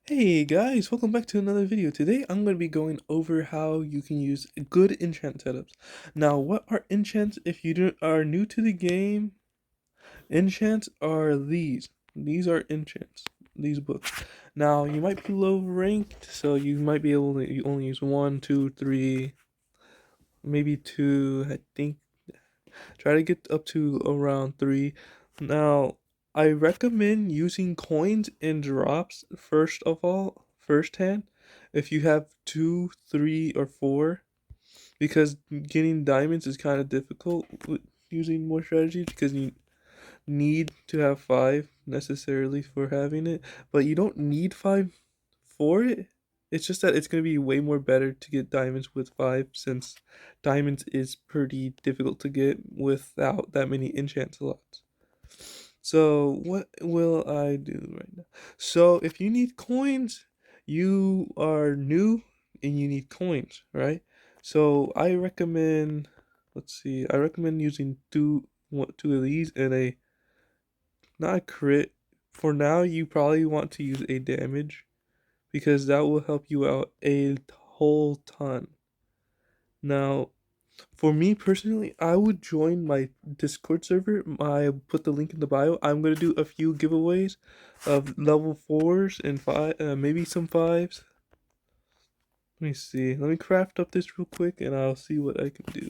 Hey guys, welcome back to another video. Today I'm going to be going over how you can use good enchant setups. Now, what are enchants? If you are new to the game, enchants are these. These are enchants, these books. Now, you might be low ranked, so you might be able to only use one, two, three, maybe two, I think. Try to get up to around three. Now, I recommend using coins and drops first of all, first hand, if you have two, three, or four, because getting diamonds is kind of difficult with using more strategies because you need to have five necessarily for having it, but you don't need five for it. It's just that it's going to be way more better to get diamonds with five since diamonds is pretty difficult to get without that many enchant slots. So what will I do right now? So if you need coins, you are new and you need coins, right? So I recommend, let's see, I recommend using two of these and a not a crit. For now, you probably want to use a damage because that will help you out a whole ton. Now, for me personally, I would join my Discord server. I put the link in the bio. I'm gonna do a few giveaways of level fours and five, maybe some fives. Let me see. Let me craft up this real quick, and I'll see what I can do.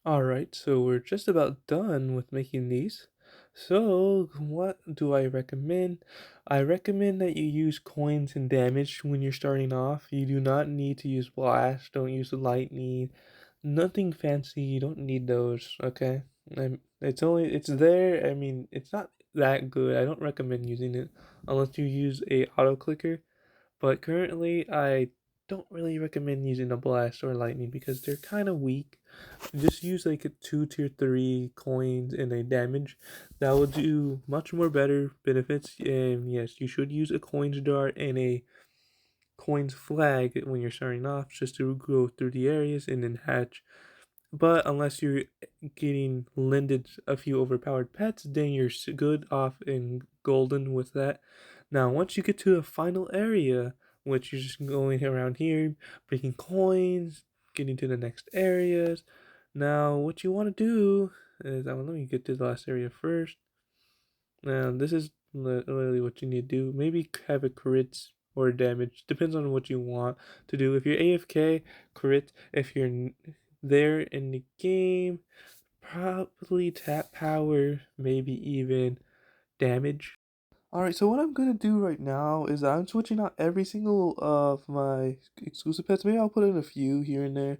Alright, so we're just about done with making these. So, what do I recommend? I recommend that you use coins and damage when you're starting off. You do not need to use blast, don't use lightning, nothing fancy, you don't need those, okay? It's there, I mean, it's not that good. I don't recommend using it unless you use a auto clicker. But currently, I don't really recommend using a blast or lightning because they're kind of weak. Just use like a 2 tier 3 coins and a damage. That will do much more better benefits. And yes, you should use a coins dart and a coins flag when you're starting off just to go through the areas and then hatch. But unless you're getting lended a few overpowered pets, then you're good off in golden with that. Now, once you get to the final area, which you're just going around here, breaking coins, getting to the next areas. Now, what you want to do is, let me get to the last area first. Now, this is literally what you need to do. Maybe have a crit or damage. Depends on what you want to do. If you're AFK, crit. If you're there in the game, probably tap power, maybe even damage. Alright, so what I'm gonna do right now is I'm switching out every single of my exclusive pets. Maybe I'll put in a few here and there,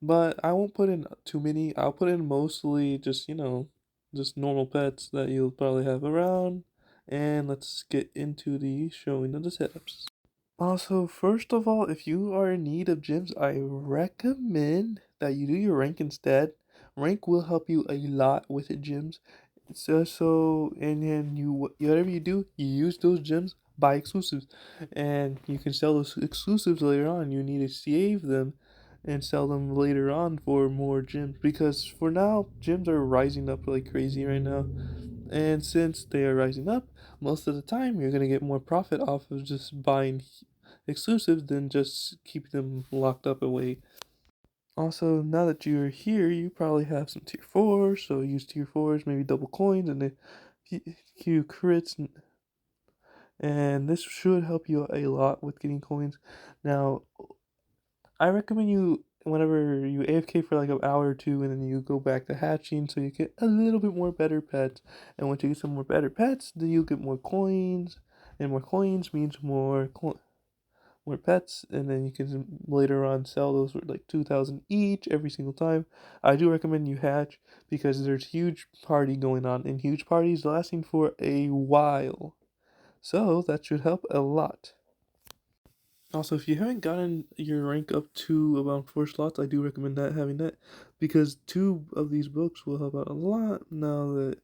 but I won't put in too many. I'll put in mostly just, just normal pets that you'll probably have around. And let's get into the showing of the setups. Also, first of all, if you are in need of gems, I recommend that you do your rank instead. Rank will help you a lot with the gems. And then whatever you do, you use those gems, buy exclusives, and you can sell those exclusives later on. You need to save them and sell them later on for more gems because for now, gems are rising up like crazy right now. And since they are rising up, most of the time you're going to get more profit off of just buying exclusives than just keeping them locked up away. Also, now that you're here, you probably have some tier 4s, so use tier 4s, maybe double coins, and a few crits, and this should help you a lot with getting coins. Now, I recommend you, whenever you AFK for like an hour or two, and then you go back to hatching, so you get a little bit more better pets, and once you get some more better pets, then you get more coins, and more coins means more pets, and then you can later on sell those for like 2,000 each every single time. I do recommend you hatch because there's huge party going on and huge parties lasting for a while. So that should help a lot. Also, if you haven't gotten your rank up to about 4 slots, I do recommend that having that because two of these books will help out a lot. Now that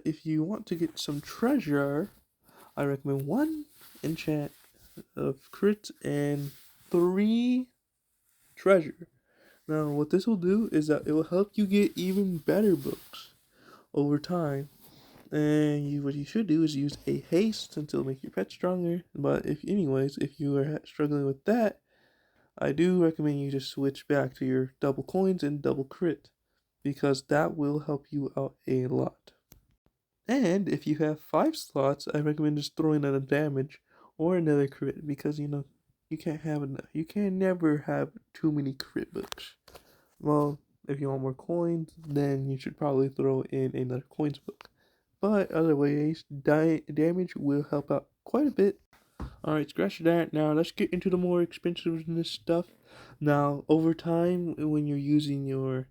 if you want to get some treasure, I recommend one enchant of crit and 3 treasure. Now, what this will do is that it will help you get even better books over time. And what you should do is use a haste since it'll make your pet stronger. But if you are struggling with that, I do recommend you just switch back to your double coins and double crit because that will help you out a lot. And if you have 5 slots, I recommend just throwing in a damage or another crit because you can't have enough. You can never have too many crit books. Well, if you want more coins, then you should probably throw in another coins book. But other ways, damage will help out quite a bit. Alright, scratch that. Now let's get into the more expensiveness stuff. Now, over time, when you're using your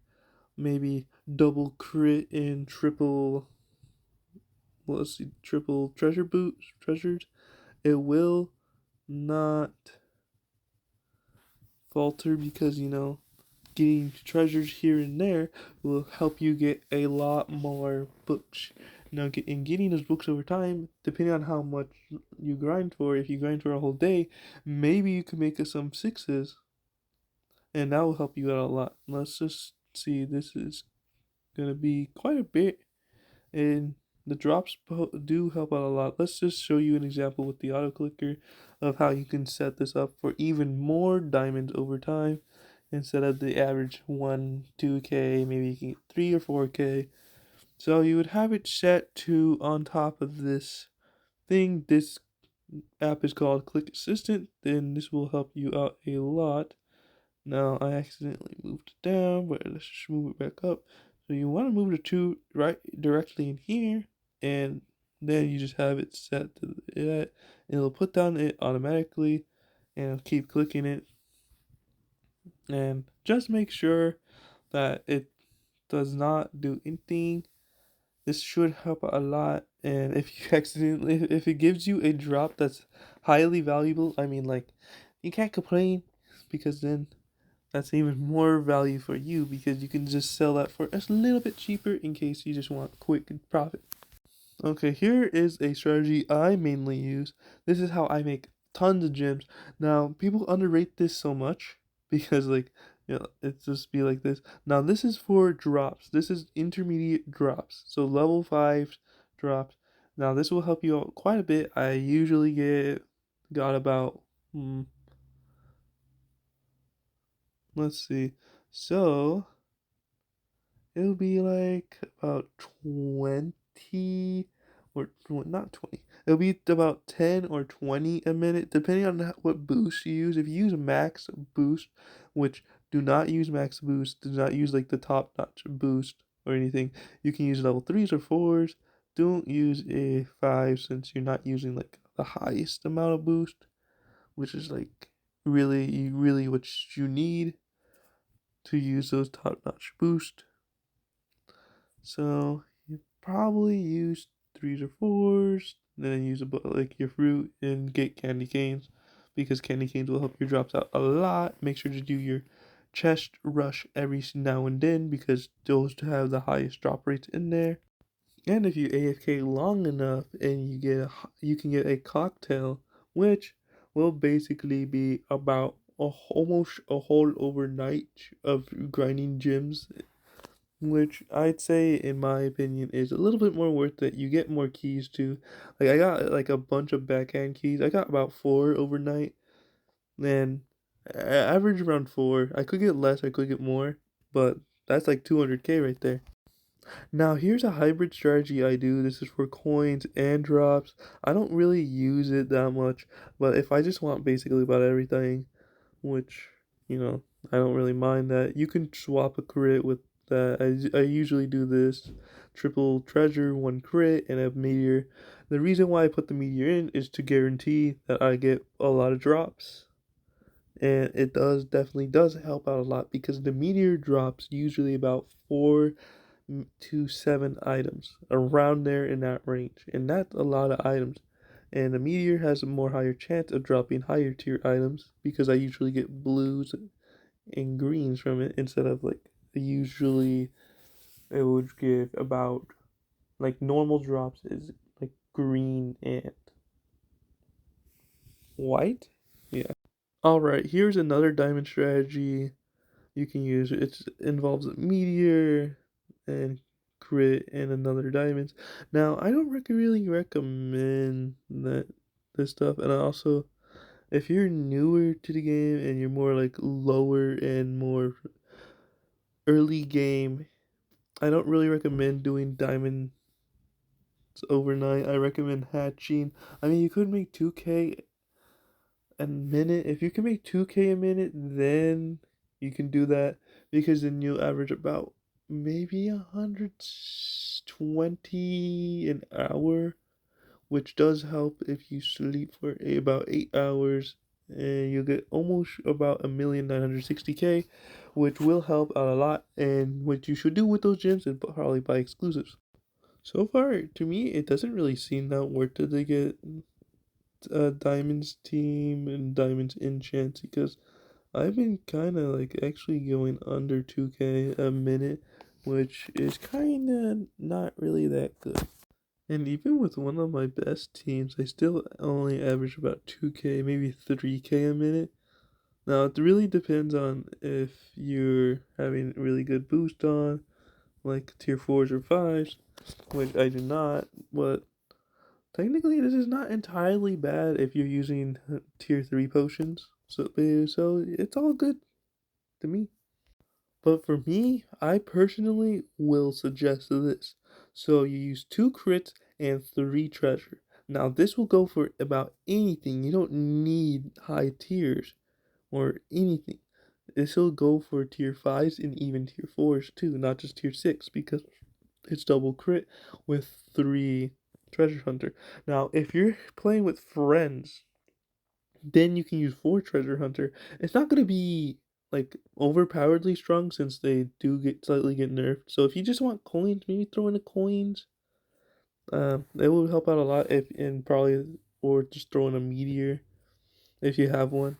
maybe double crit and triple treasures, it will not falter because getting treasures here and there will help you get a lot more books. Now, getting those books over time, depending on how much you grind for, if you grind for a whole day, maybe you can make some sixes, and that will help you out a lot. Let's just see, this is gonna be quite a bit, and the drops do help out a lot. Let's just show you an example with the auto clicker of how you can set this up for even more diamonds over time instead of the average 1, 2k, maybe you can get 3 or 4k. So you would have it set to on top of this thing. This app is called Click Assistant, then this will help you out a lot. Now I accidentally moved it down, but let's just move it back up. So you want to move the 2 right directly in here, and then you just have it set to that, and it'll put down it automatically, and it'll keep clicking it. And just make sure that it does not do anything. This should help a lot. And if you accidentally, if it gives you a drop that's highly valuable, I mean, like, you can't complain because then that's even more value for you because you can just sell that for a little bit cheaper in case you just want quick profit. Okay, here is a strategy I mainly use. This is how I make tons of gems. Now, people underrate this so much because, like, it's just be like this. Now, this is for drops. This is intermediate drops. So, level 5 drops. Now, this will help you out quite a bit. I usually got about, let's see. So, it'll be like about 20 or not 20. It'll be about 10 or 20 a minute, depending on what boost you use. If you use max boost, which do not use max boost, do not use like the top notch boost or anything. You can use level 3s or 4s. Don't use a 5 since you're not using like the highest amount of boost, which is like really what you need to use those top notch boost. So you probably use 3s or 4s, then use like your fruit and get candy canes because candy canes will help your drops out a lot. Make sure to do your chest rush every now and then because those have the highest drop rates in there. And if you AFK long enough and you can get a cocktail, which will basically be about almost a whole overnight of grinding gems, which I'd say, in my opinion, is a little bit more worth it. You get more keys too. Like I got like a bunch of backhand keys. I got about 4 overnight, and average around 4. I could get less, I could get more, but that's like 200k right there. Now here's a hybrid strategy I do. This is for coins and drops. I don't really use it that much, but if I just want basically about everything, which, I don't really mind that. You can swap a crit with that. I usually do this triple treasure, 1 crit, and a meteor. The reason why I put the meteor in is to guarantee that I get a lot of drops. And it definitely does help out a lot because the meteor drops usually about 4 to 7 items around there in that range. And that's a lot of items. And the meteor has a more higher chance of dropping higher tier items because I usually get blues and greens from it instead of like usually it would give about like normal drops is like green and white. Yeah. Alright, here's another diamond strategy you can use. It involves a meteor and crit and another diamonds. Now, I don't really recommend that this stuff, and I also, if you're newer to the game and you're more like lower and more early game, I don't really recommend doing diamonds overnight. I recommend hatching. I mean, you could make 2K a minute. If you can make 2K a minute, then you can do that because then you'll average about maybe 120 an hour, which does help if you sleep for about 8 hours, and you'll get almost about 1,960K, which will help out a lot. And what you should do with those gems is probably buy exclusives. So far, to me, it doesn't really seem that worth it to get Diamonds team and Diamonds enchants because I've been kind of like actually going under 2K a minute, which is kind of not really that good. And even with one of my best teams, I still only average about 2K, maybe 3K a minute. Now, it really depends on if you're having really good boost on, like tier 4s or 5s, which I do not, but technically, this is not entirely bad if you're using tier 3 potions. So it's all good to me. But for me, I personally will suggest this. So you use 2 crits and 3 treasure. Now this will go for about anything. You don't need high tiers or anything. This will go for tier 5s and even tier 4s too, not just tier 6 because it's double crit with 3 treasure hunter. Now, if you're playing with friends, then you can use 4 treasure hunter. It's not going to be like overpoweredly strong since they do get slightly get nerfed. So if you just want coins, maybe throw in the coins. It will help out a lot if and probably or just throw in a meteor if you have one.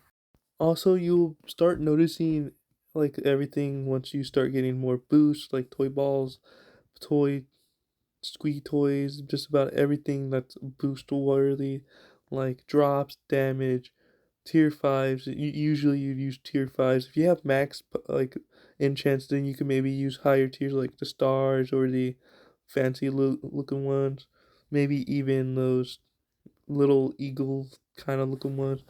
Also, you'll start noticing like everything once you start getting more boosts, like toy balls, toy squeaky toys, just about everything that's boost worthy, like drops, damage, tier 5s. Usually you use tier 5s. If you have max like enchants, then you can maybe use higher tiers like the stars or the fancy looking ones. Maybe even those little eagle kind of looking ones.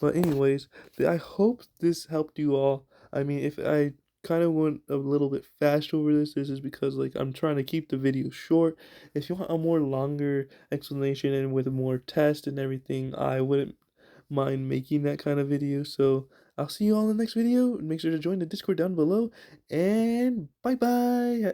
But anyways, I hope this helped you all. I mean, if I kind of went a little bit fast over this is because like I'm trying to keep the video short. If you want a more longer explanation and with more test and everything, I wouldn't mind making that kind of video. So I'll see you all in the next video. Make sure to join the Discord down below, and bye bye.